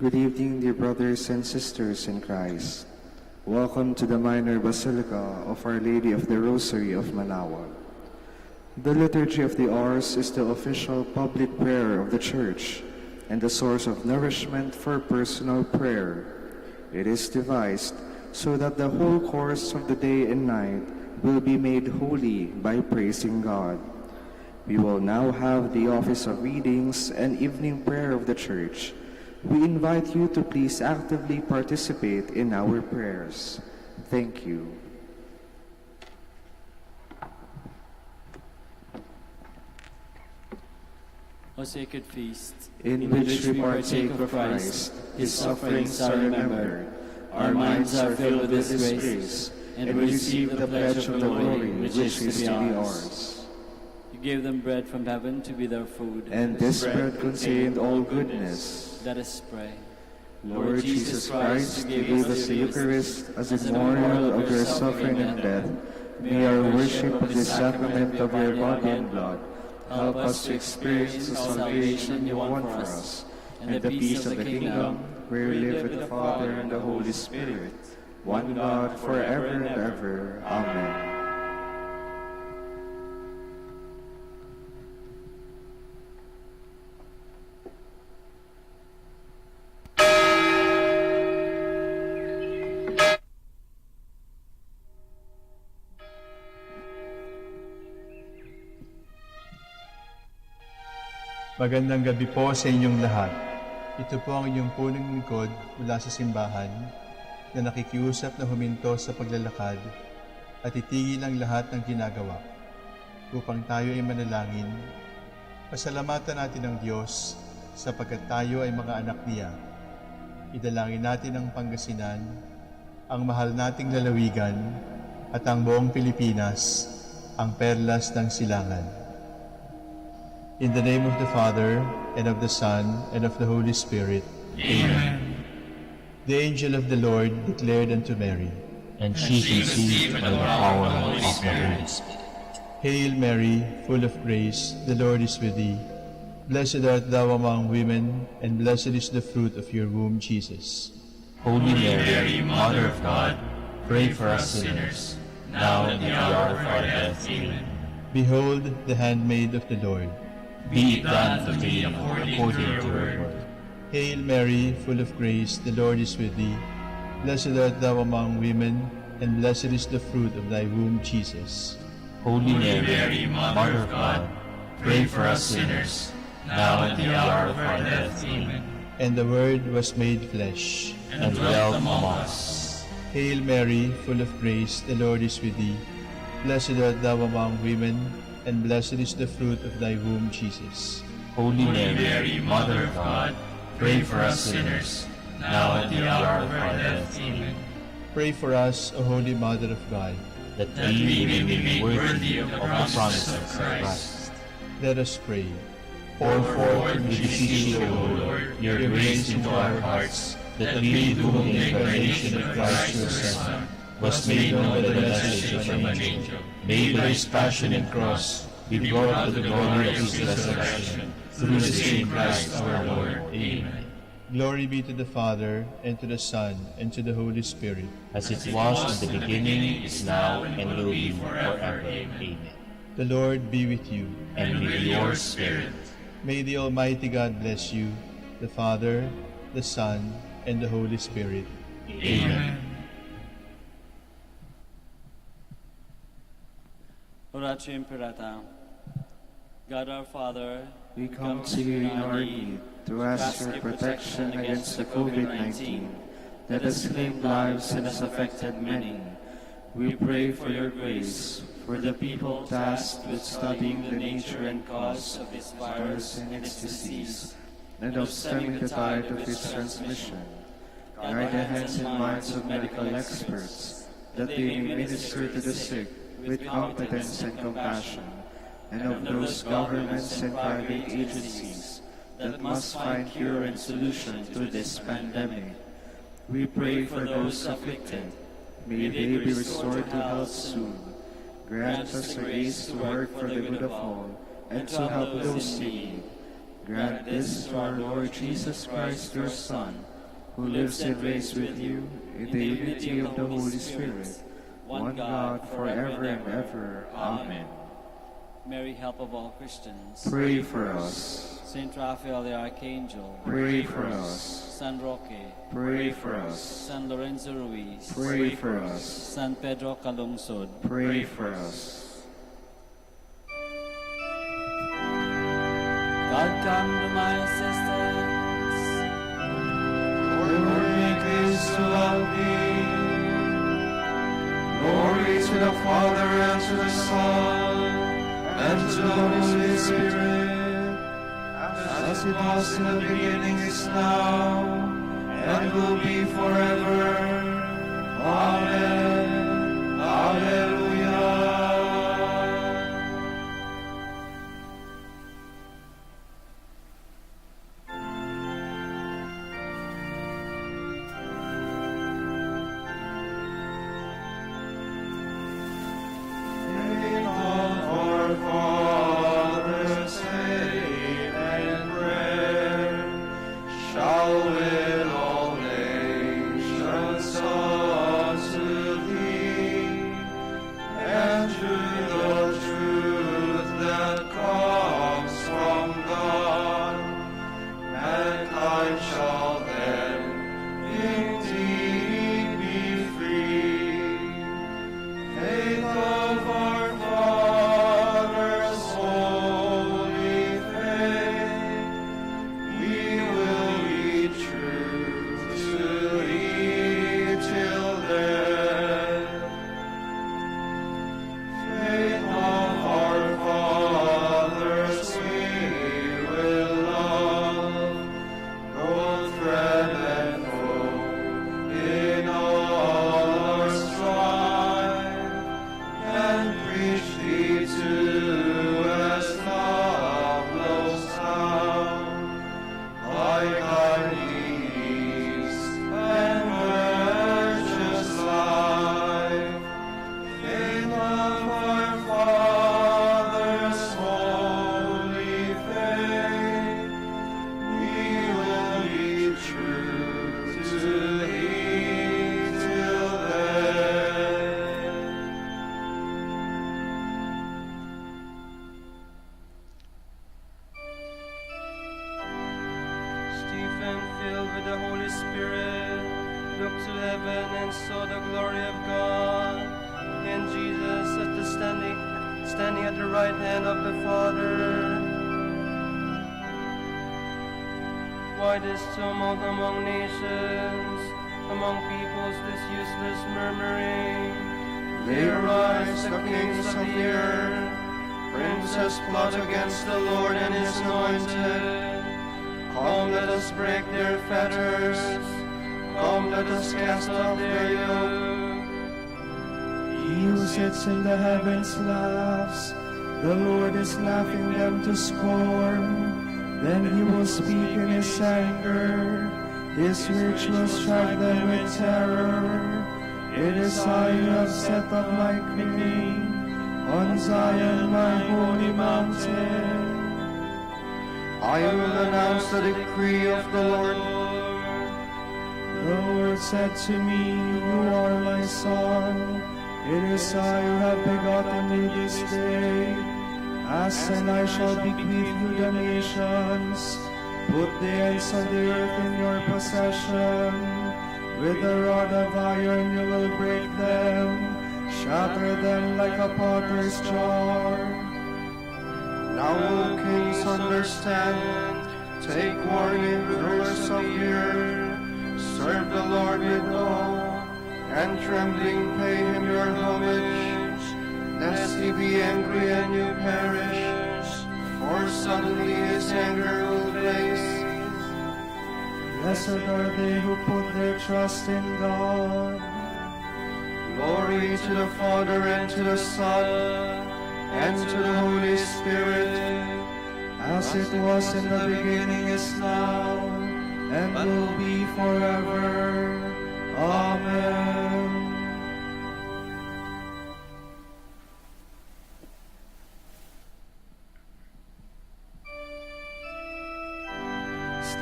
Good evening, dear brothers and sisters in Christ. Welcome to the Minor Basilica of Our Lady of the Rosary of Manaoag. The Liturgy of the Hours is the official public prayer of the Church and the source of nourishment for personal prayer. It is devised so that the whole course of the day and night will be made holy by praising God. We will now have the office of readings and evening prayer of the Church. We invite you to please actively participate in our prayers. Thank you. O sacred feast, in which we partake of Christ, His sufferings are remembered, our minds are filled with His grace, and we receive the pledge of the glory which is to be ours. You gave them bread from heaven to be their food, and this bread contained all goodness. Let us pray. Lord Jesus Christ, you gave us the Eucharist as a memorial of your suffering and death. May our worship of the sacrament of your body and blood help us to experience the salvation you want for us, and the peace of the kingdom, where we live with the Father and the Holy Spirit, one God, forever and ever. Amen. Magandang gabi po sa inyong lahat. Ito po ang inyong punong lingkod mula sa simbahan na nakikiusap na huminto sa paglalakad at itigil ang lahat ng ginagawa upang tayo ay manalangin. Pasalamatan natin ang Diyos sapagkat tayo ay mga anak niya. Idalangin natin ang Pangasinan, ang mahal nating lalawigan at ang buong Pilipinas, ang perlas ng silangan. In the name of the Father, and of the Son, and of the Holy Spirit. Amen. The angel of the Lord declared unto Mary, and she conceived by the power of the Holy Spirit. Hail Mary, full of grace, the Lord is with thee. Blessed art thou among women, and blessed is the fruit of your womb, Jesus. Holy Mary, Mother of God, pray for us sinners, now and at the hour of our death. Amen. Behold, the handmaid of the Lord. Be it done to me according to your word. Hail Mary, full of grace, the Lord is with thee. Blessed art thou among women, and blessed is the fruit of thy womb, Jesus. Holy Mary, Mother of God, pray for us sinners, now and at the hour of our death. Amen. And the Word was made flesh, and dwelt among us. Hail Mary, full of grace, the Lord is with thee. Blessed art thou among women, and blessed is the fruit of thy womb, Jesus. Holy Mary, Mother of God, pray for us sinners, now and at the hour of our death. Amen. Pray for us, O Holy Mother of God, that we may be made worthy of the promise of Christ. Let us pray. Pour forth, we beseech you, O Lord, your grace into our hearts, that we, to whom the incarnation of Christ your Son was made known by the message of an angel, made by his passion and cross, be brought to the glory of his resurrection, through the same Christ our Lord. Amen. Glory be to the Father, and to the Son, and to the Holy Spirit. As it was in the beginning, is now, and will be forever. Amen. The Lord be with you. And with your spirit. May the Almighty God bless you, the Father, the Son, and the Holy Spirit. Amen. Oratio Imperata. God our Father, We come to you in our need to ask your protection against the COVID-19 that has claimed lives and has affected many. We pray for your grace for the people tasked with studying the nature and cause of this virus and its disease, and of stemming the tide of its transmission. Guide the hands and minds of medical experts, that they may minister to the sick with competence and compassion, and of those governments and private agencies that must find cure and solution to this pandemic. We pray for those afflicted. May they be restored to health soon. Grant us the grace to work for the good of all, and to help those in need. Grant this to our Lord Jesus Christ, your Son, who lives and reigns with you in the unity of the Holy Spirit, one God, forever and ever. Amen. Mary, help of all Christians, Pray for us. Saint Raphael the Archangel, Pray for us. San Roque, Pray for us. San Lorenzo Ruiz, Pray for us. San Pedro Calungsod, Pray for us. God come to my assistance. Lord, make haste to help me. Glory to the Father, and to the Son, and to the Holy Spirit, as it was in the beginning, is now, and will be forever. Amen. Alleluia. In all our Father's faith and prayer, shall with all nations unto thee, and through the truth that comes from God, mankind shall then indeed be free. Faith of our fathers, holy faith, we will be true to thee till death. Faith of our fathers we will love, both friend and foe, in all our strife, and preach thee to as Pablo's town, like kindly ease and virtuous life. Faith of our fathers, holy faith, we will be true to thee till death. Stephen, filled with the Holy Spirit, looked to heaven and saw the glory of God, and Jesus standing at the right hand of the Father. Why this tumult among nations, among peoples this useless murmuring? They arise, the kings of the earth, princes plot against the Lord and his anointed. Come, let us break their fetters. Come, let us cast off their yoke. He who sits in the heavens laughs. The Lord is laughing them to scorn. Then he will speak in his anger. His rage will strike them with terror. It is I who have set up my king on Zion, my holy mountain. I will announce the decree of the Lord. The Lord said to me, You are my son. It is I who have begotten thee this day. Ask, and I shall bequeath you the nations. Put the ends of the earth in your possession. With a rod of iron you will break them, shatter them like a potter's jar. Now, O kings, understand, take warning, rulers of the earth, serve the Lord with awe, and trembling pay him your homage, lest he be angry and you perish, for suddenly his anger will blaze. Blessed are they who put their trust in God. Glory to the Father, and to the Son, and to the Holy Spirit, as it was in the beginning, is now, and will be forever. Amen.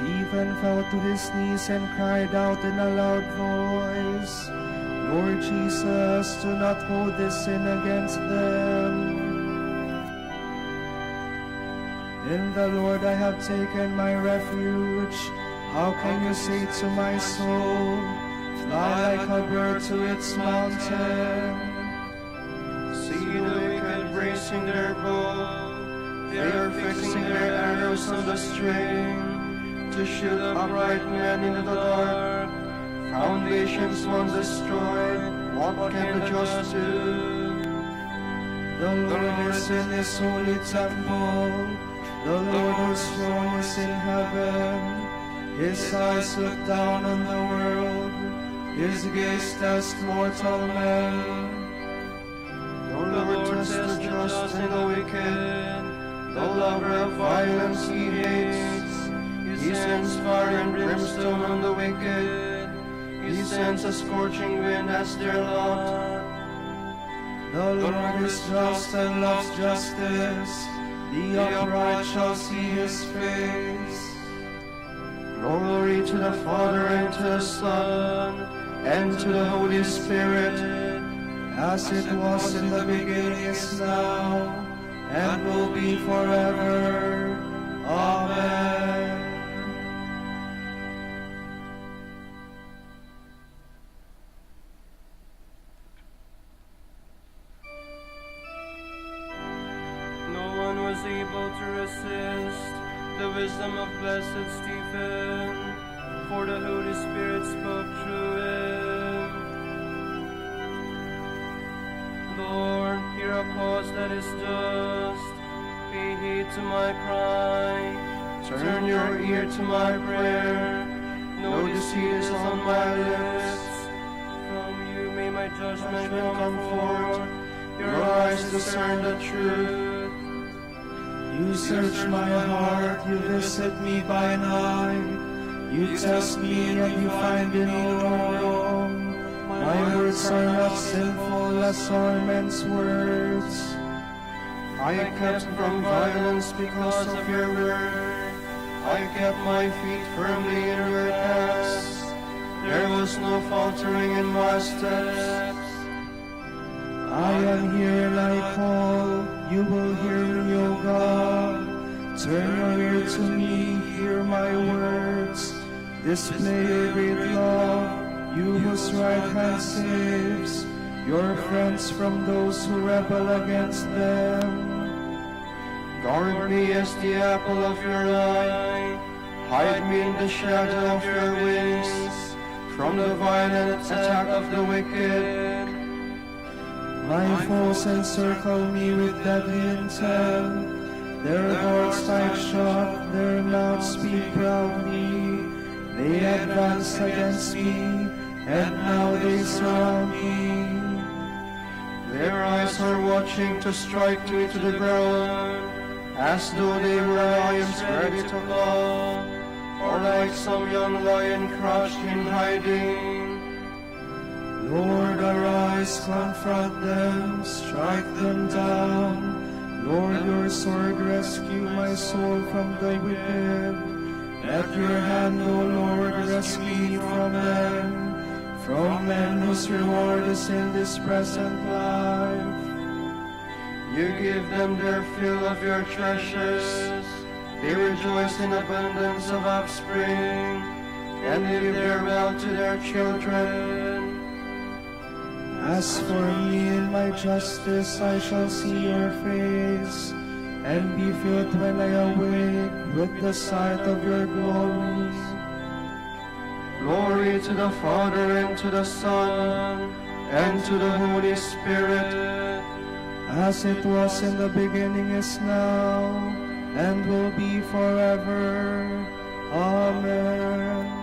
Stephen fell to his knees and cried out in a loud voice, Lord Jesus, do not hold this sin against them. In the Lord I have taken my refuge. How can you say to my soul, fly like a bird to its mountain? See the wicked bracing their bow, they are fixing their arrows on the string, to shoot upright men into the dark. Foundations once destroyed, what can the just do? The Lord is in his holy temple, the Lord whose throne is in heaven. His eyes look down on the world, his gaze tests mortal men. The Lord tests the just and the wicked, the lover of violence he hates. He sends fire and brimstone on the wicked, he sends a scorching wind as their lot. The Lord is just and loves justice, the upright shall see his face. Glory to the Father, and to the Son, and to the Holy Spirit, as it was in the beginning, is now, and will be forever. Amen. no one was able to resist the wisdom of blessed Stephen, for the Holy Spirit spoke through him. Lord, hear a cause that is just, pay heed to my cry, turn your ear to my prayer, no deceit is on my lips. From you may my judgment come forth, your eyes discern the truth. You search my heart, you visit me by night. You test me and you find in me no wrong. My words are not sinful as are men's words. I kept from violence because of your word. I kept my feet firmly in your paths. There was no faltering in my steps. I am here and I call, you will hear me, O God. Turn your ear to me, hear my words. Display your great love, you whose right hand saves your friends from those who rebel against them. Guard me as the apple of your eye. Hide me in the shadow of your wings, from the violent attack of the wicked. My foes encircle me with deadly intent. Their horns strike shot, their mouths speak proudly. They advance against me, and now they surround me. Their eyes are watching to strike me to the ground, as though they were lions ready to claw, or like some young lion crouched in hiding. Lord, arise, confront them, strike them down. Lord, your sword rescue my soul from the wicked. Let your hand, O Lord, rescue me from men whose reward is in this present life. You give them their fill of your treasures. They rejoice in abundance of offspring, and give their wealth to their children. As for me, in my justice I shall see your face, and be filled when I awake with the sight of your glory. Glory to the Father, and to the Son, and to the Holy Spirit, as it was in the beginning, is now, and will be forever. Amen.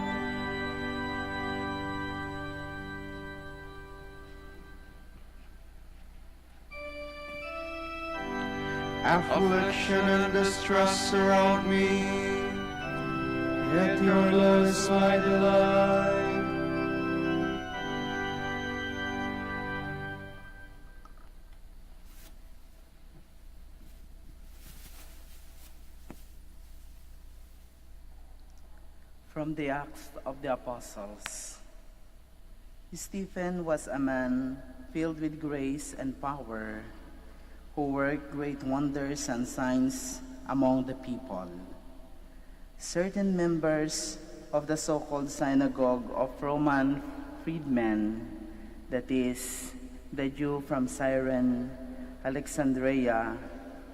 affliction and distress surround me, yet your law is my delight. From the Acts of the Apostles. Stephen was a man filled with grace and power, who worked great wonders and signs among the people. Certain members of the so-called synagogue of Roman freedmen, that is, the Jew from Cyrene, Alexandria,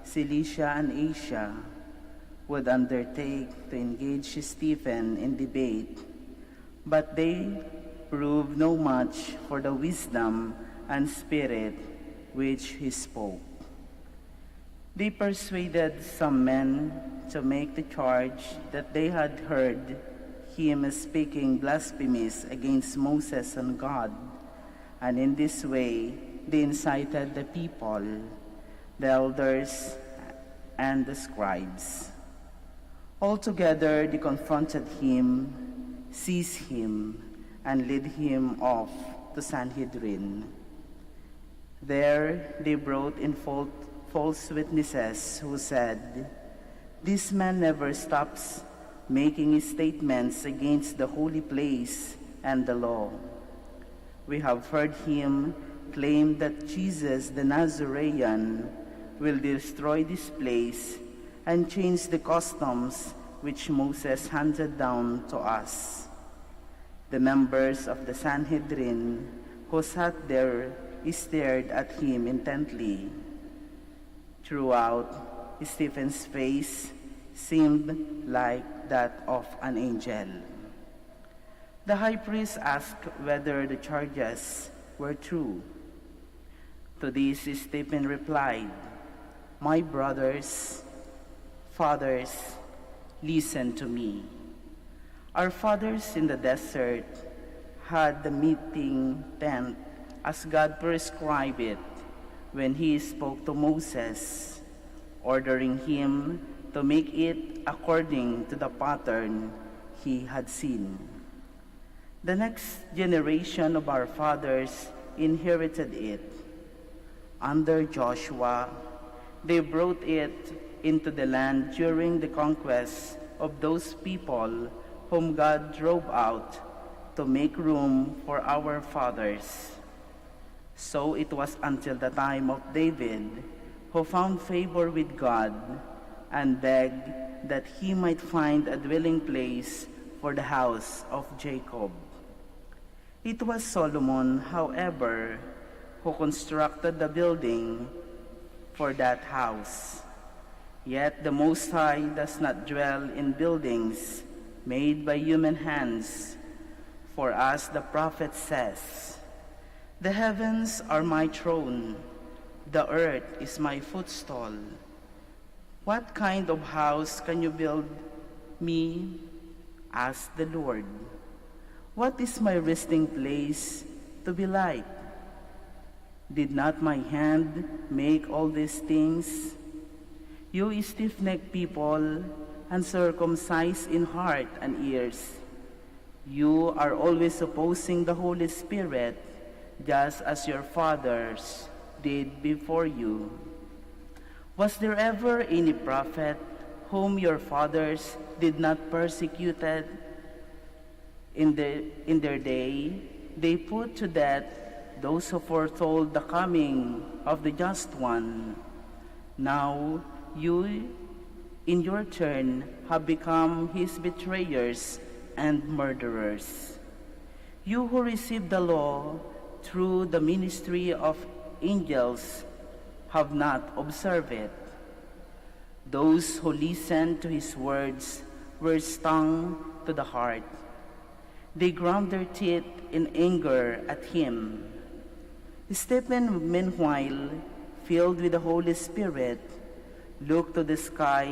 Cilicia, and Asia, would undertake to engage Stephen in debate, but they proved no match for the wisdom and spirit which he spoke. They persuaded some men to make the charge that they had heard him speaking blasphemies against Moses and God, and in this way they incited the people, the elders, and the scribes. Altogether they confronted him, seized him, and led him off to Sanhedrin. There they brought in false witnesses who said, "This man never stops making statements against the holy place and the law. We have heard him claim that Jesus the Nazarene will destroy this place and change the customs which Moses handed down to us." The members of the Sanhedrin who sat there stared at him intently. Throughout, Stephen's face seemed like that of an angel. The high priest asked whether the charges were true. To this, Stephen replied, "My brothers, fathers, listen to me. Our fathers in the desert had the meeting tent as God prescribed it when he spoke to Moses, ordering him to make it according to the pattern he had seen. The next generation of our fathers inherited it. Under Joshua, they brought it into the land during the conquest of those people whom God drove out to make room for our fathers. So it was until the time of David, who found favor with God and begged that he might find a dwelling place for the house of Jacob. It was Solomon, however, who constructed the building for that house. Yet the Most High does not dwell in buildings made by human hands. For as the prophet says, "The heavens are my throne, the earth is my footstool. What kind of house can you build me?" asked the Lord. "What is my resting place to be like? Did not my hand make all these things? You stiff-necked people, uncircumcised in heart and ears, you are always opposing the Holy Spirit, just as your fathers did before you. Was there ever any prophet whom your fathers did not persecute? In their day, they put to death those who foretold the coming of the Just One. Now you, in your turn, have become his betrayers and murderers. You who received the law through the ministry of angels have not observed it. Those who listened to his words were stung to the heart. They ground their teeth in anger at him." Stephen, meanwhile, filled with the Holy Spirit, looked to the sky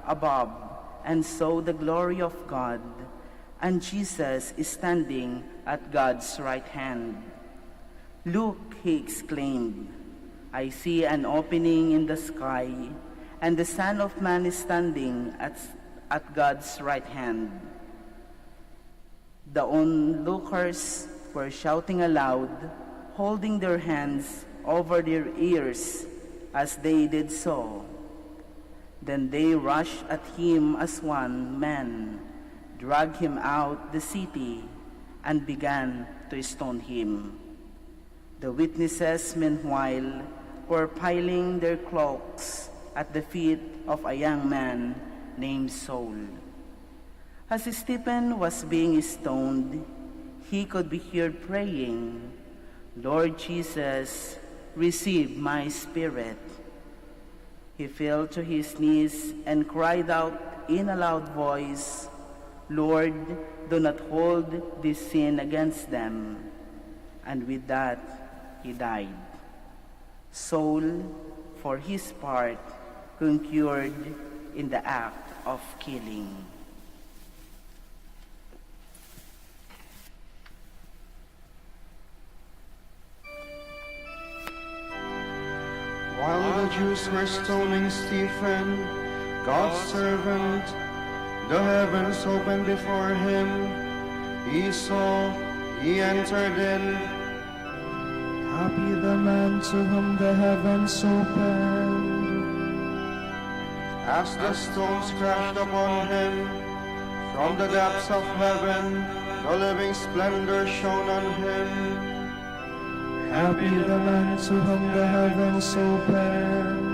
above and saw the glory of God, and Jesus is standing at God's right hand. "Look," he exclaimed, "I see an opening in the sky, and the Son of Man is standing at God's right hand." The onlookers were shouting aloud, holding their hands over their ears as they did so. Then they rushed at him as one man, dragged him out the city, and began to stone him. The witnesses, meanwhile, were piling their cloaks at the feet of a young man named Saul. As Stephen was being stoned, he could be heard praying, "Lord Jesus, receive my spirit." He fell to his knees and cried out in a loud voice, "Lord, do not hold this sin against them." And with that, he died. Saul, for his part, concurred in the act of killing. While the Jews were stoning Stephen, God's servant, the heavens opened before him. He saw, he entered in. Happy the man to whom the heavens opened. As the stones crashed upon him, from the depths of heaven, the living splendor shone on him. Happy the man to whom the heavens opened.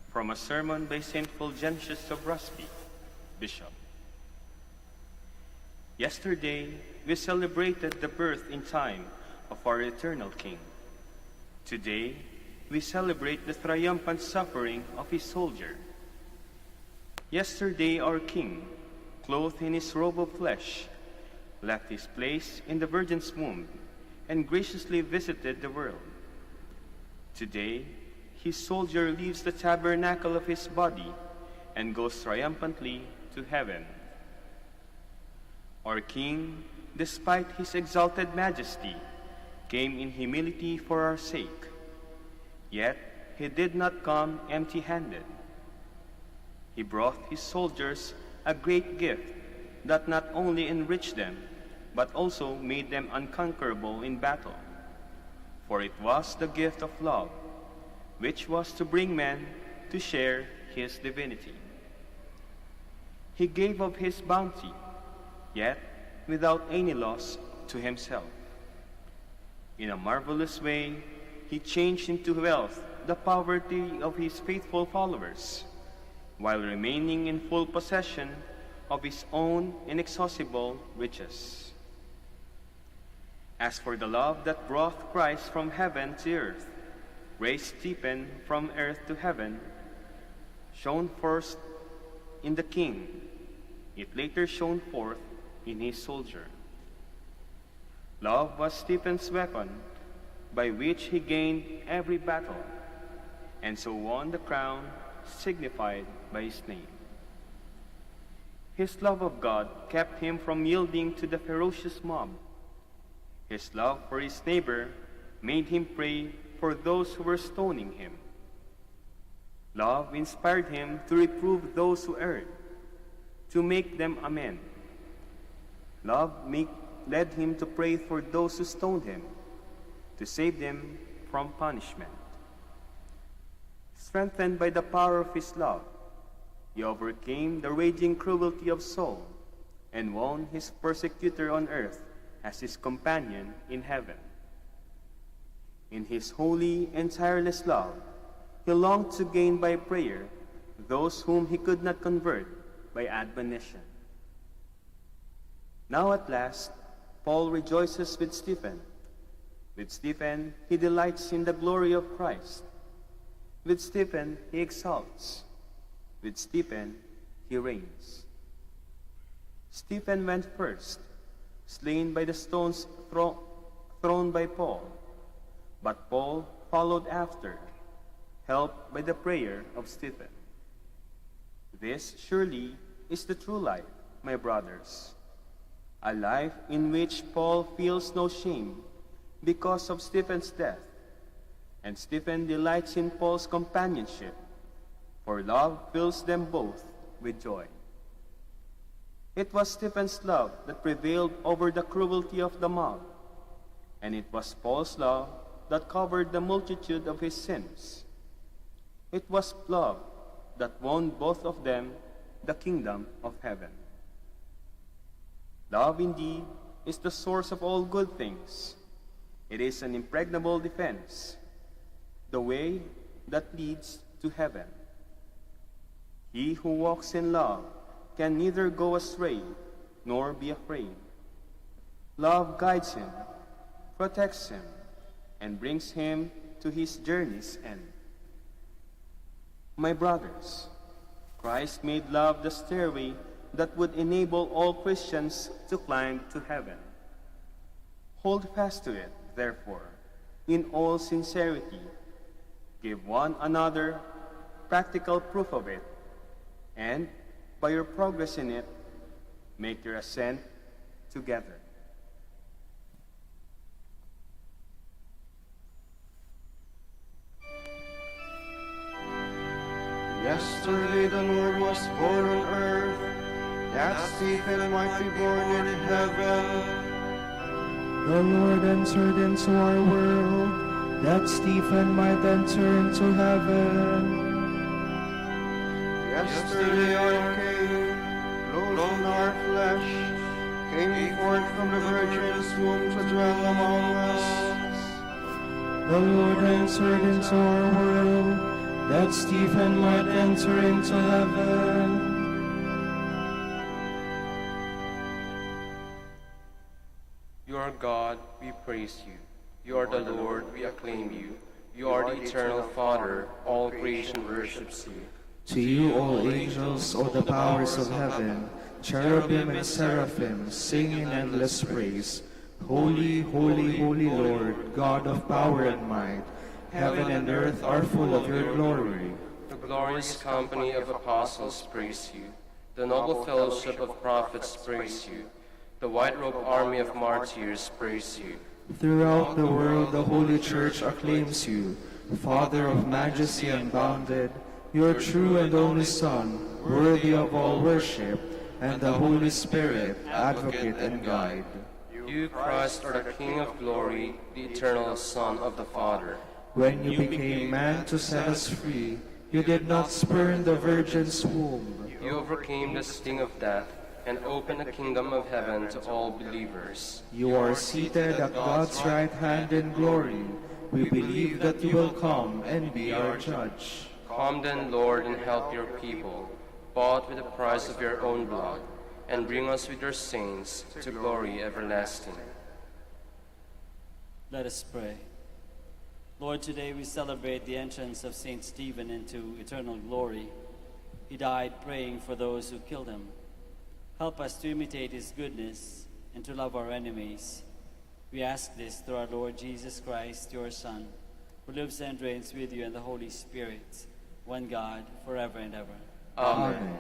From a sermon by St. Fulgentius of Rusby, Bishop. Yesterday, we celebrated the birth in time of our eternal King. Today, we celebrate the triumphant suffering of his soldier. Yesterday, our King, clothed in his robe of flesh, left his place in the Virgin's womb and graciously visited the world. Today, his soldier leaves the tabernacle of his body and goes triumphantly to heaven. Our King, despite his exalted majesty, came in humility for our sake. Yet he did not come empty-handed. He brought his soldiers a great gift that not only enriched them, but also made them unconquerable in battle. For it was the gift of love, which was to bring men to share his divinity. He gave of his bounty, yet without any loss to himself. In a marvelous way, he changed into wealth the poverty of his faithful followers, while remaining in full possession of his own inexhaustible riches. As for the love that brought Christ from heaven to earth, raised Stephen from earth to heaven, shone first in the King, it later shone forth in his soldier. Love was Stephen's weapon by which he gained every battle, and so won the crown signified by his name. His love of God kept him from yielding to the ferocious mob. His love for his neighbor made him pray for those who were stoning him. Love inspired him to reprove those who erred, to make them amend. Love led him to pray for those who stoned him, to save them from punishment. Strengthened by the power of his love, he overcame the raging cruelty of Saul and won his persecutor on earth as his companion in heaven. In his holy and tireless love, he longed to gain by prayer those whom he could not convert by admonition. Now at last, Paul rejoices with Stephen. With Stephen, he delights in the glory of Christ. With Stephen, he exalts. With Stephen, he reigns. Stephen went first, slain by the stones thrown by Paul. But Paul followed after, helped by the prayer of Stephen. This surely is the true life, my brothers. A life in which Paul feels no shame because of Stephen's death, and Stephen delights in Paul's companionship, for love fills them both with joy. It was Stephen's love that prevailed over the cruelty of the mob, and it was Paul's love that covered the multitude of his sins. It was love that won both of them the kingdom of heaven. Love indeed is the source of all good things. It is an impregnable defense, the way that leads to heaven. He who walks in love can neither go astray nor be afraid. Love guides him, protects him, and brings him to his journey's end. My brothers, Christ made love the stairway that would enable all Christians to climb to heaven. Hold fast to it, therefore, in all sincerity. Give one another practical proof of it, and by your progress in it, make your ascent together. Yesterday the Lord was born on earth, that Stephen might be born in heaven. The Lord entered into our world, that Stephen might enter into heaven. Yesterday I came, clothed in our flesh, came forth from the Virgin's womb to dwell among us. The Lord entered into our world, that Stephen might enter into heaven. You are God, we praise you. You are the Lord, we acclaim you. You are the eternal Father, all creation worships you. To you, all angels, all the powers of heaven, cherubim and seraphim, sing in endless praise. Holy, holy, holy Lord, God of power and might, heaven and earth are full of your glory. The glorious company of apostles praise you. The noble fellowship of prophets praise you. The white-robed army of martyrs praise you. Throughout the world, the Holy Church acclaims you, Father of majesty unbounded, your true and only Son, worthy of all worship, and the Holy Spirit, advocate and guide. You, Christ, are the King of glory, the eternal Son of the Father. When you became man to set us free, you did not spurn the Virgin's womb. You overcame the sting of death and opened the kingdom of heaven to all believers. You are seated at God's right hand in glory. We believe that you will come and be our judge. Come then, Lord, and help your people, bought with the price of your own blood, and bring us with your saints to glory everlasting. Let us pray. Lord, today we celebrate the entrance of Saint Stephen into eternal glory. He died praying for those who killed him. Help us to imitate his goodness and to love our enemies. We ask this through our Lord Jesus Christ, your Son, who lives and reigns with you in the Holy Spirit, one God, forever and ever. Amen.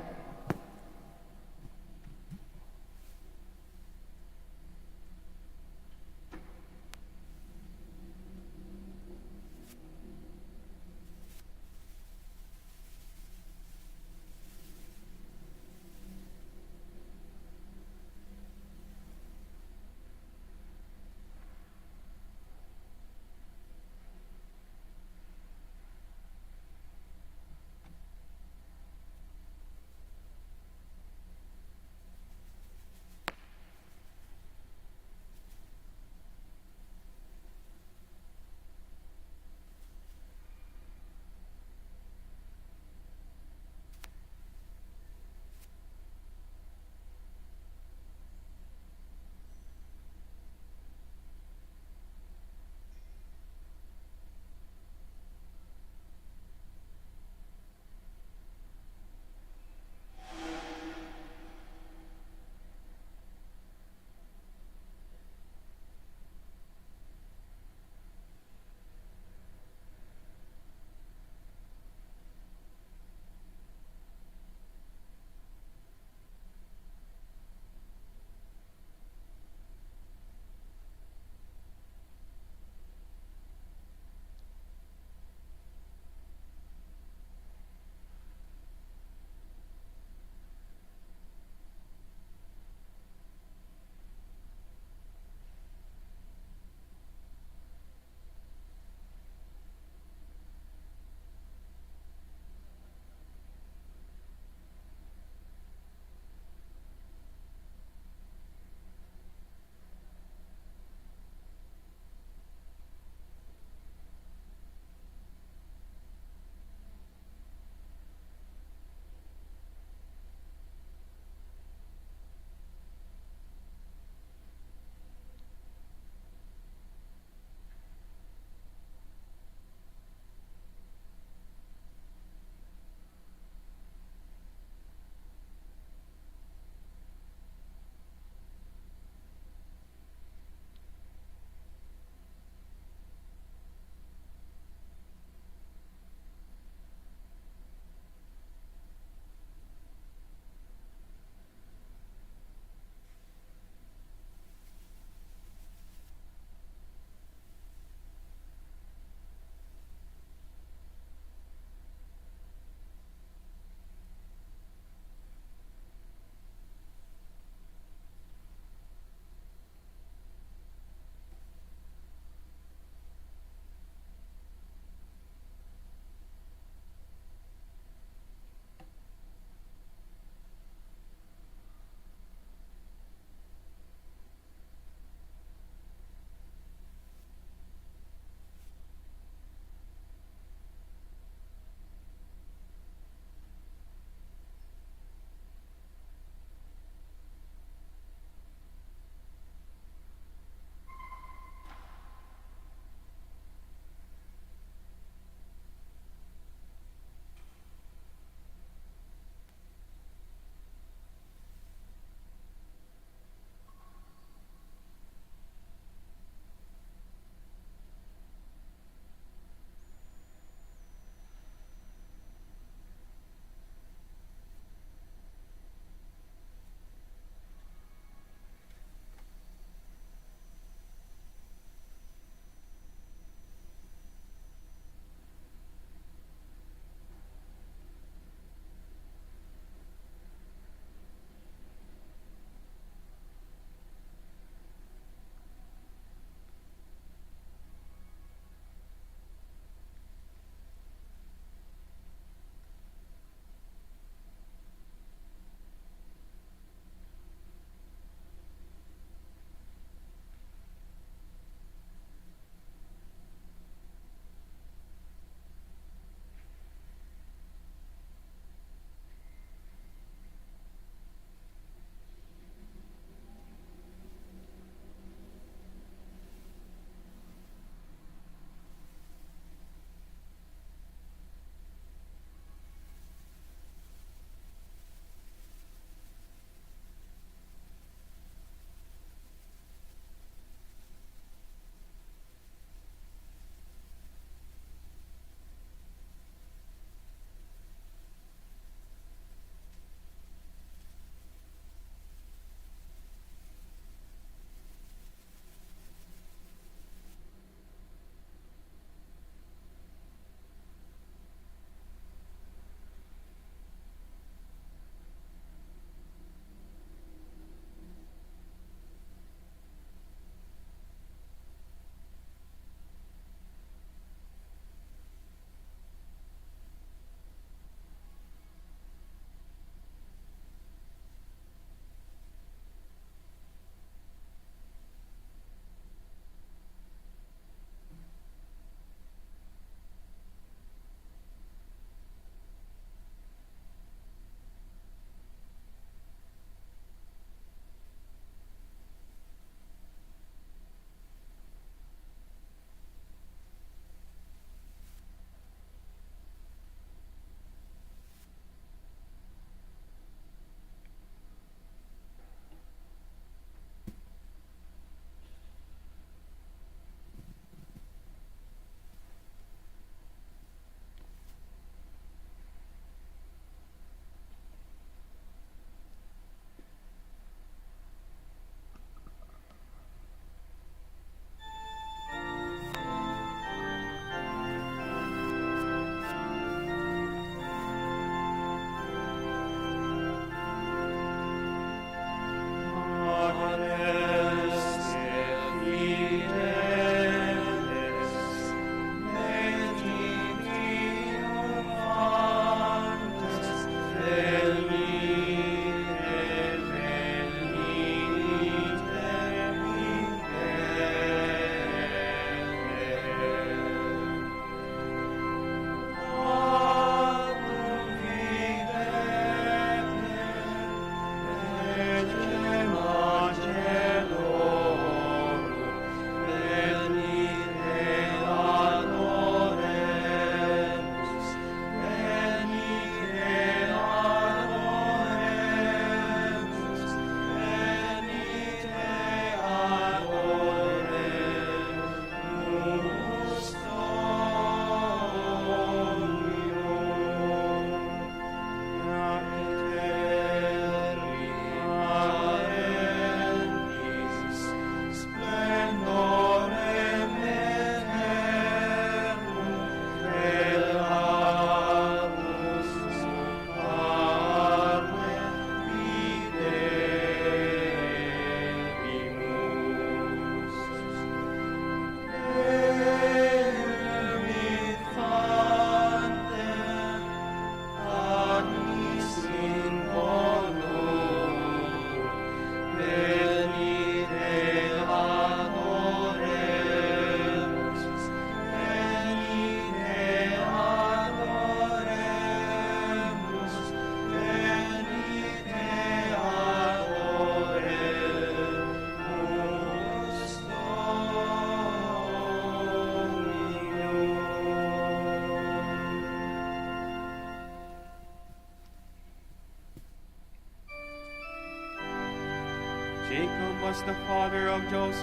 was the father of Joseph,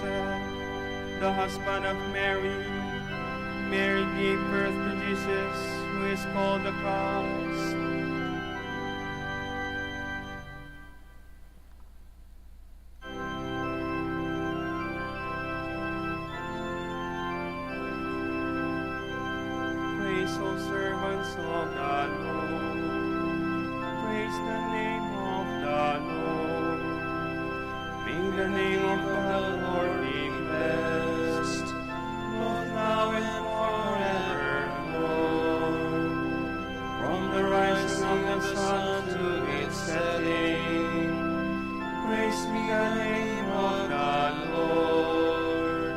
the husband of Mary. Mary gave birth to Jesus, who is called the Christ. Praise, O servants of the Lord. Praise the name of the Lord. May the name of the Lord be blessed, both now and forevermore. From the rising of the sun to its setting, praise be the name of the Lord.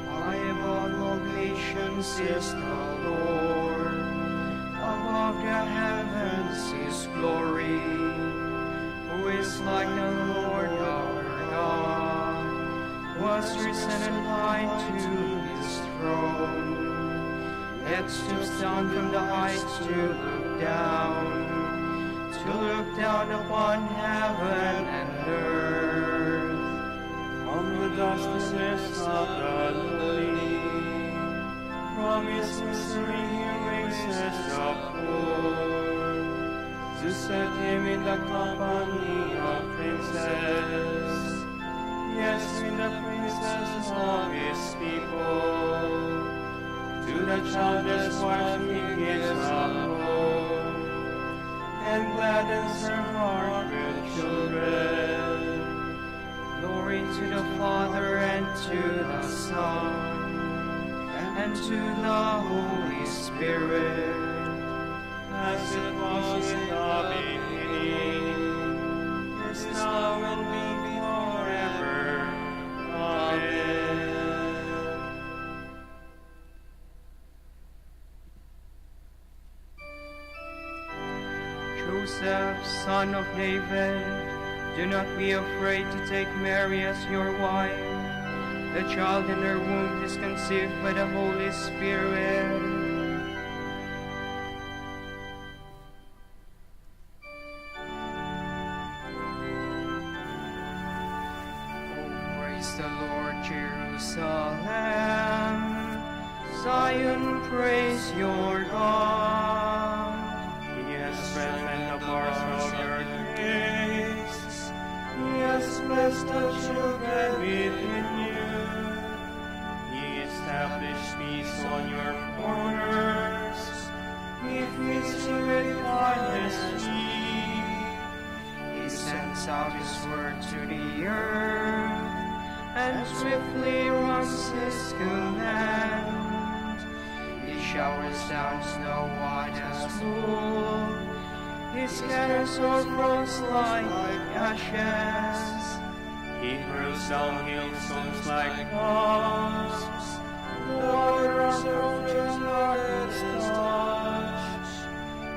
High above all nations is the Lord, above the heavens His glory. Who is like the Lord our God, was risen and high to His throne, yet stoops down from the heights to look down upon heaven and earth. From the dustiness of the lowly, from His misery He raises the poor, to set Him in the company of princes, yes, with the princes of His people. To the childless wife He gives a home, and gladdens her heart with children. Glory to the Father, and to the Son, and to the Holy Spirit, as it was in the beginning, is now, and will be forever. Amen. Joseph, son of David, do not be afraid to take Mary as your wife. The child in her womb is conceived by the Holy Spirit. Praise the Lord, Jerusalem. Zion, praise your God. He has strengthened the bars of your gates. He has blessed the children within you. He established peace on your corners. He feeds you with kindness. He sends out His word to the earth, and swiftly runs His command. He showers down snow white as wool. He scatters or frost like ashes. He hurls down hailstones like clouds. The water approaches not His touch.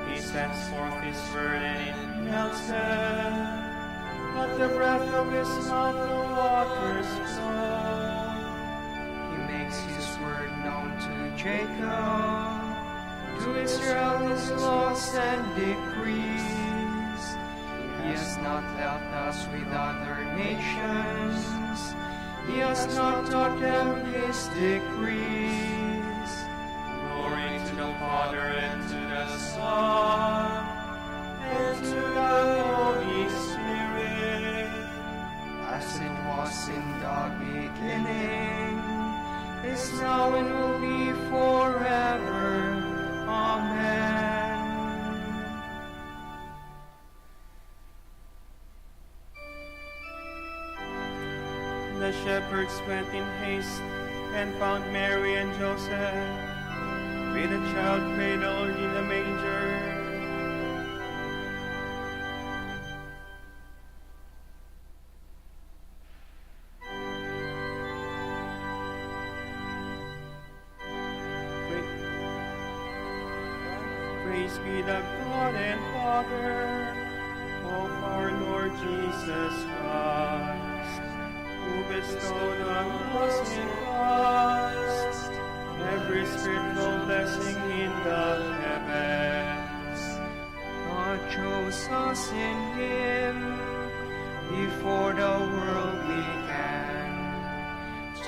He sends forth His word and it melts them. At the breath of His mouth the waters flow. He makes His word known to Jacob, to Israel His laws and decrees. He has not left us with other nations. He has not taught them His decrees. Glory to the Father, and to the Son, and to the Holy Spirit, as it was in the beginning, is now, and will be forever. Amen. The shepherds went in haste and found Mary and Joseph with a child cradled in a manger. Praise be the God and Father of our Lord Jesus Christ, who bestowed on us in Christ every spiritual blessing in the heavens. God chose us in Him before the world began,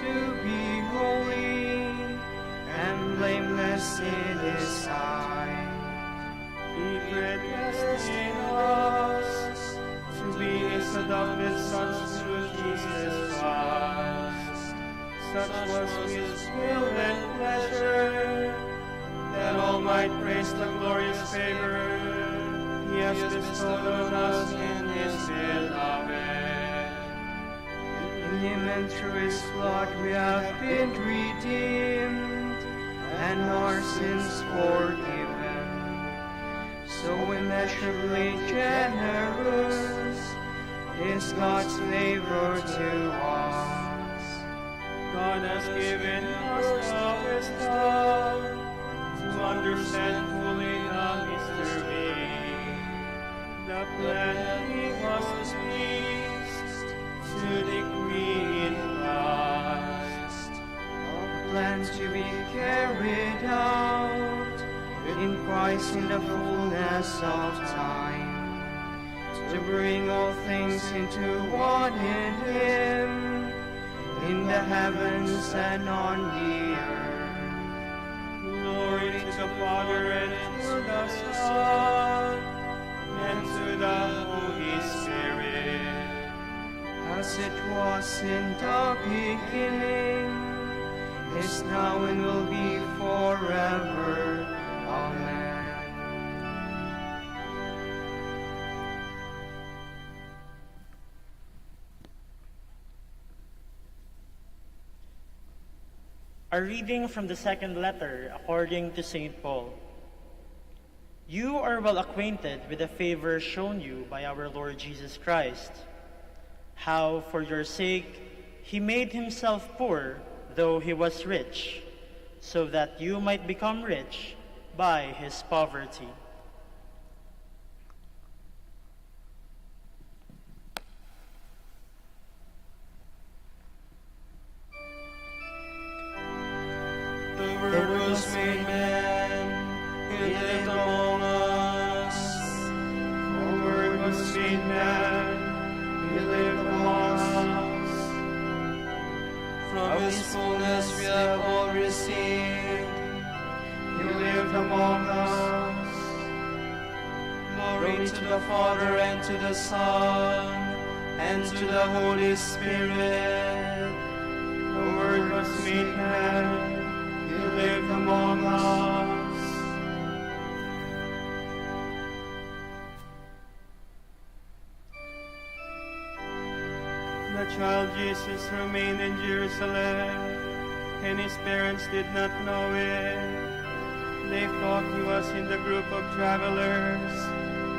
to be holy and blameless in His sight. He predestined us to be His adopted sons through Jesus Christ. Such was His will and pleasure, that all might praise the glorious favor He has bestowed on us in His beloved. In Him and through His blood we have been redeemed, and our sins forgiven. So immeasurably generous is God's favor to us. God has given us the wisdom to understand fully the mystery, the plan He was pleased to decree in Christ, a plan to be carried out in Christ in the fullness of time, to bring all things into one in Him, in the heavens and on the earth. Glory to the Father and to the Son and to the Holy Spirit, as it was in the beginning, is now and will be forever. Amen. A reading from the second letter according to St. Paul. You are well acquainted with the favor shown you by our Lord Jesus Christ, how for your sake He made Himself poor, though He was rich, so that you might become rich by His poverty. The Word was made man, He lived among us. The Word was made man, He lived among us. From His fullness we have all received, He lived among us. Glory to the Father and to the Son and to the Holy Spirit. The Word was made man, He lived among us. The child Jesus remained in Jerusalem, and His parents did not know it. They thought He was in the group of travelers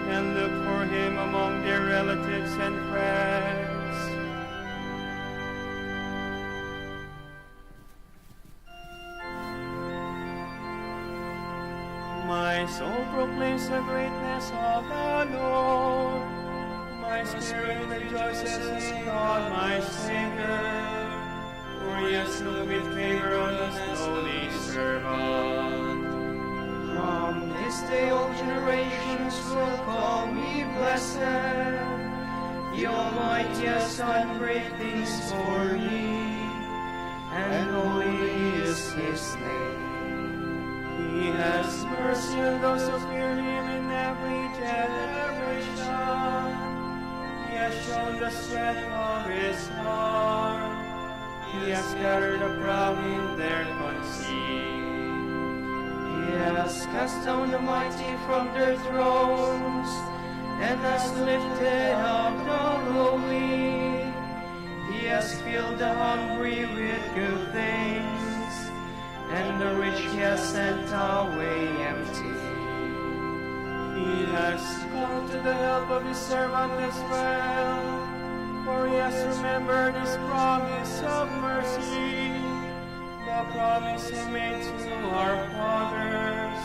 and looked for Him among their relatives and friends. My soul proclaims the greatness of the Lord. My spirit rejoices in God my Savior, for He has looked with favor on His lowly servant. From this day all generations will call me blessed. The Almighty has done great things for me, and holy is His name. He has mercy on those who fear Him in every generation. He has shown the strength of His arm. He has scattered the proud in their conceit. He has cast down the mighty from their thrones, and has lifted up the lowly. He has filled the hungry with good things, and the rich He has sent away empty. He has come to the help of His servant Israel, for He has remembered His promise of mercy, the promise He made to our fathers,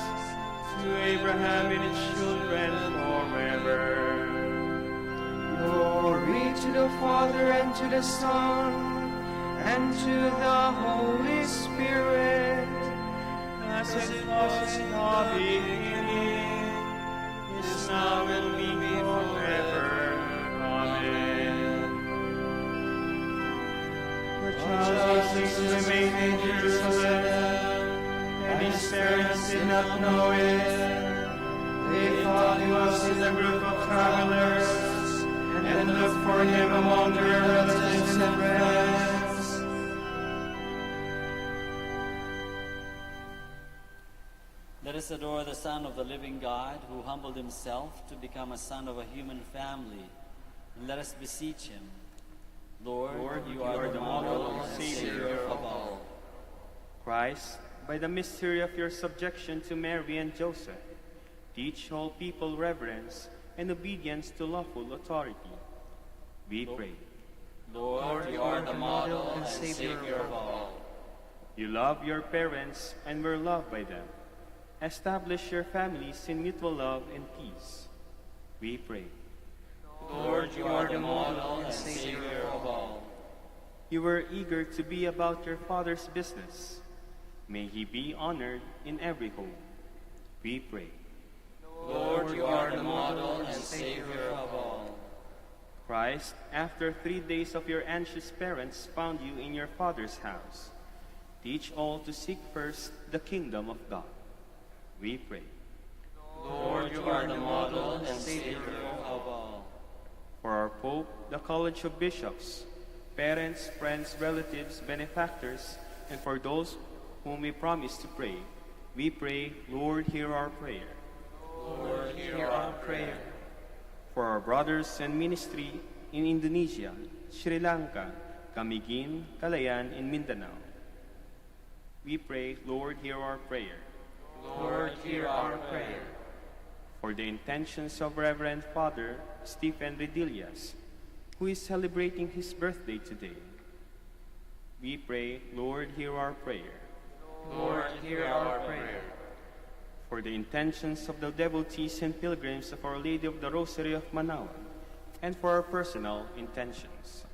to Abraham and his children forever. Glory to the Father and to the Son and to the Holy Spirit, as it was in the beginning, is now and will be forever. Amen. The child Jesus remained in Jerusalem, and his parents did not know it. They thought he was in a group of travelers, and looked for him among their relatives and friends. Let us adore the Son of the living God, who humbled himself to become a son of a human family. And let us beseech him. Lord, you are the model and Savior of all. Christ, by the mystery of your subjection to Mary and Joseph, teach all people reverence and obedience to lawful authority. We pray. Lord, you are the model and Savior of all. You love your parents and were loved by them. Establish your families in mutual love and peace. We pray. Lord, you are the model and Savior of all. You were eager to be about your Father's business. May he be honored in every home. We pray. Lord, you are the model and Savior of all. Christ, after 3 days of your anxious parents found you in your Father's house, teach all to seek first the kingdom of God. We pray. Lord, you are the model and Savior of all. For our Pope, the College of Bishops, parents, friends, relatives, benefactors, and for those whom we promise to pray, we pray, Lord, hear our prayer. Lord, hear our prayer. For our brothers and ministry in Indonesia, Sri Lanka, Camiguin, Calayan, and Mindanao, we pray, Lord, hear our prayer. Lord, hear our prayer. For the intentions of Reverend Father Stephen Redillas, who is celebrating his birthday today, we pray, Lord, hear our prayer. Lord, hear our prayer. For the intentions of the devotees and pilgrims of Our Lady of the Rosary of Manaoag, and for our personal intentions,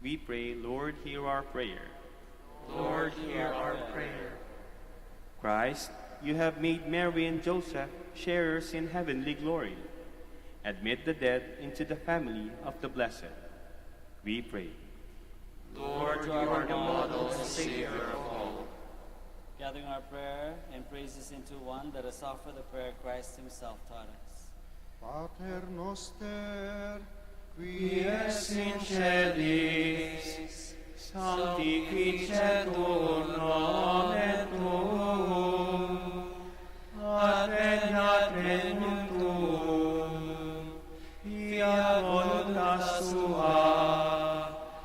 we pray, Lord, hear our prayer. Lord, hear our prayer. Christ, you have made Mary and Joseph sharers in heavenly glory. Admit the dead into the family of the blessed. We pray. Lord, you are the model and Savior of all. Gathering our prayer and praises into one, let us offer the prayer Christ himself taught us. Pater noster, Qui es in celis, sanctificetur nomen tuum, adveniat regnum tuum, fiat voluntas tua,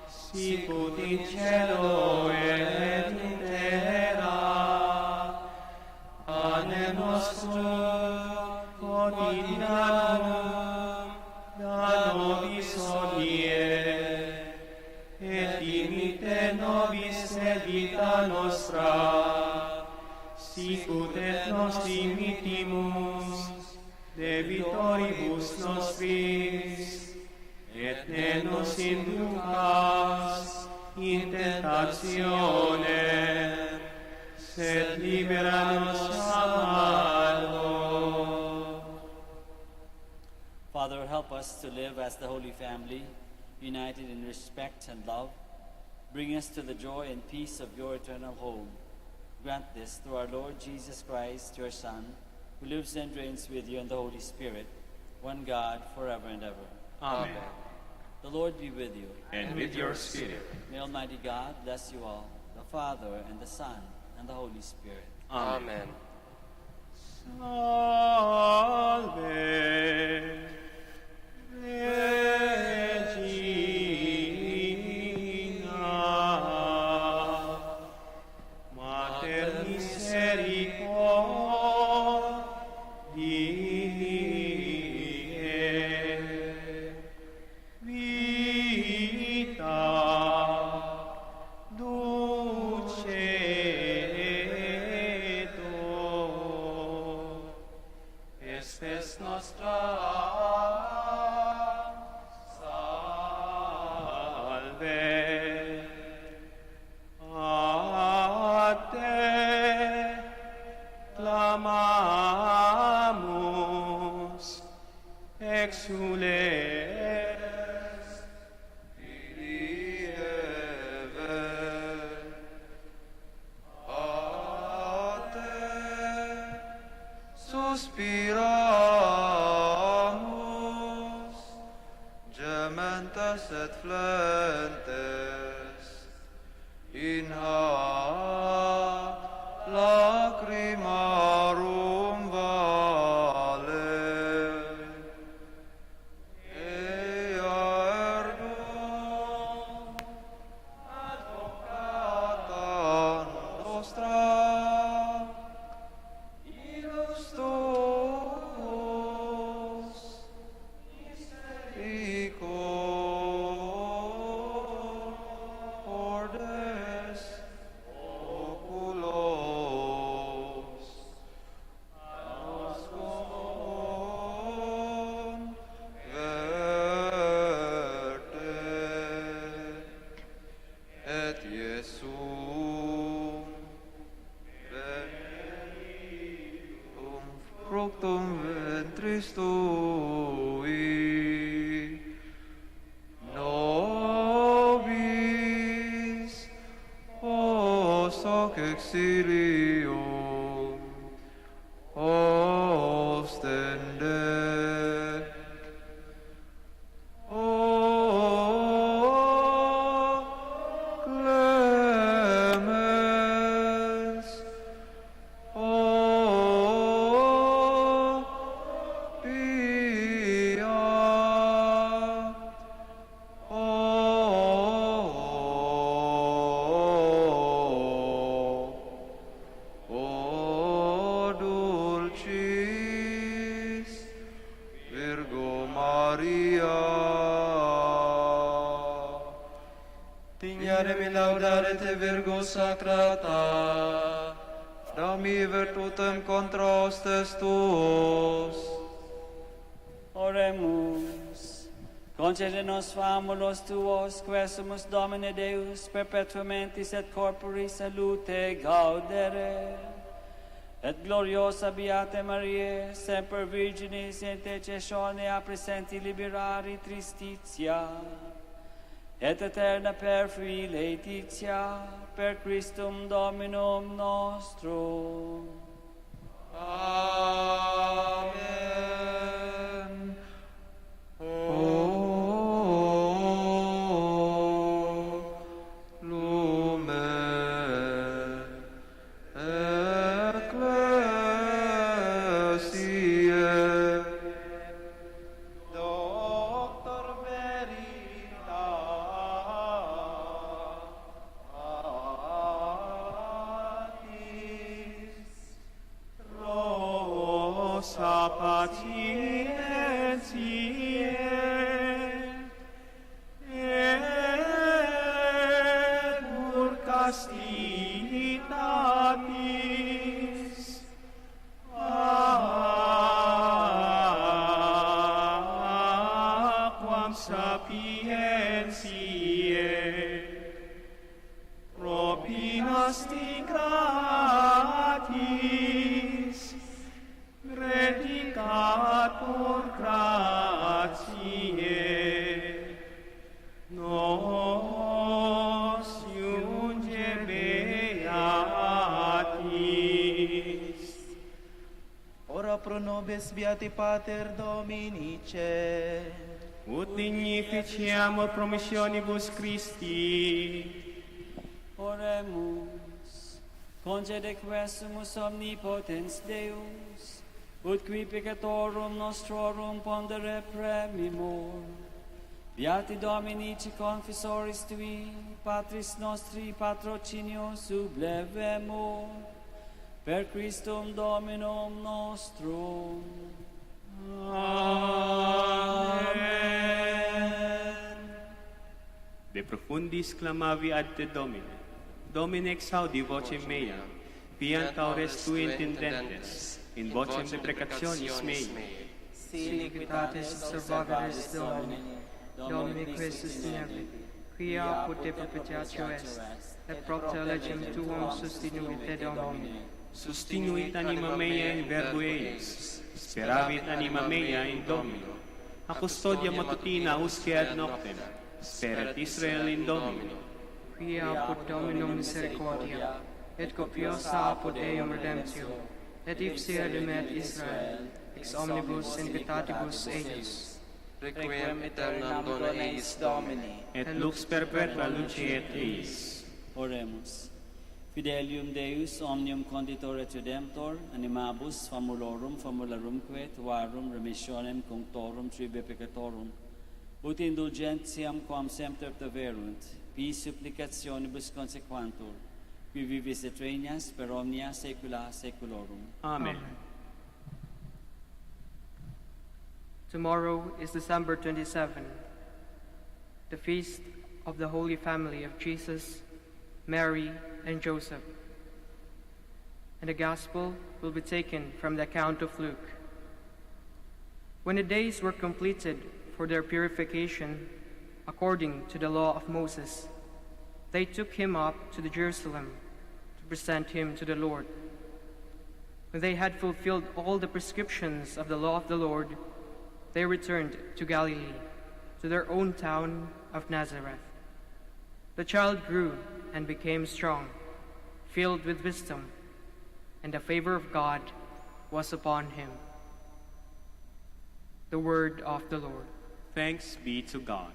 sicut in cielo et in terra. Panem nostrum quotidianum da nobis hodie, et dimite nobis debita nostra, sicut et nos dimitimus debitoribus nostris, et ne nos inducas in tentationem, sed libera nos a malo. Father, help us to live as the Holy Family, united in respect and love. Bring us to the joy and peace of your eternal home. Grant this through our Lord Jesus Christ, your Son, who lives and reigns with you in the Holy Spirit, one God, forever and ever. Amen. The Lord be with you. And with your spirit. May Almighty God bless you all, the Father and the Son and the Holy Spirit. Amen. Salve, Regina, Mater misericordiae, vita dulcetur, estes nostra salve. A te clamamus, exules, Kyrie suspiramos, gementes et flentes, in hac lacrimarum vale. Ea ergo advocata nostra, ilus tuos misericordes oculos, ascom verte, et Iesum benedictum fructum ventris tui, nobis post hoc exilium ostende. O clemens, o pia, o dulcis Virgo Maria. Dignare mi laudare te Virgo Sacrata, dammi virtutem contra hostes tuos. Oremus. Concede nos famulos tuos, quesumus Domine Deus, perpetuamentis et corpori salute gaudere. Et gloriosa Beate Mariae, semper Virginis intercessione a presenti liberari tristitia, et eterna perfui laetitia, per Christum Dominum nostrum. Amen. O lumen ecclesiae, Doctor Veritatis, Rosa patientiae, et pur castitatis, aquam sapientiae, propinasti gratis, predicatur gratiae, nos iunge beatis. Ora pro nobis beati Pater Dominice, Ut dignificiamur promissionibus Christi. Oremus. Concede quesumus omnipotens Deus, ut qui peccatorum nostrorum pondere premimur. Beati Dominici confessoris tui, Patris nostri patrocinio sublevemur, per Christum Dominum nostrum. Amen. De profundis clamavi ad te Domine. Domine exaudi vocem mea, fiant aures tui intendentes, in vocem deprecationis mei. si iniquitatis observaveris Domini, Domini qui sustinebit, quia apud te propitiatio est, et propter legem tuum sustinuit te Domine. Sustinuit anima mea in verbo eius, speravit anima mea in Domino. A custodia matutina usque ad noctem, speret Israel in Domino. Quia apud Dominum misericordia, et copiosa apud eum redemptio, et ipse ademet Israel, ex omnibus invitatibus eius, Requiem aeternam dona eis Domini. et lux perpetua luceat eis. Oremus. Fidelium Deus, omnium conditor et redemptor, animabus famulorum famularumque, tuarum remissionem cunctorum tribe peccatorum, ut indulgentiam quam semper perverunt, pi supplicationibus consequantur, qui vivis et regnas per omnia saecula saeculorum. Amen. Tomorrow is December 27, the feast of the Holy Family of Jesus, Mary, and Joseph. And the Gospel will be taken from the account of Luke. When the days were completed for their purification, according to the law of Moses, they took him up to Jerusalem to present him to the Lord. When they had fulfilled all the prescriptions of the law of the Lord, they returned to Galilee, to their own town of Nazareth. The child grew and became strong, filled with wisdom, and the favor of God was upon him. The word of the Lord. Thanks be to God.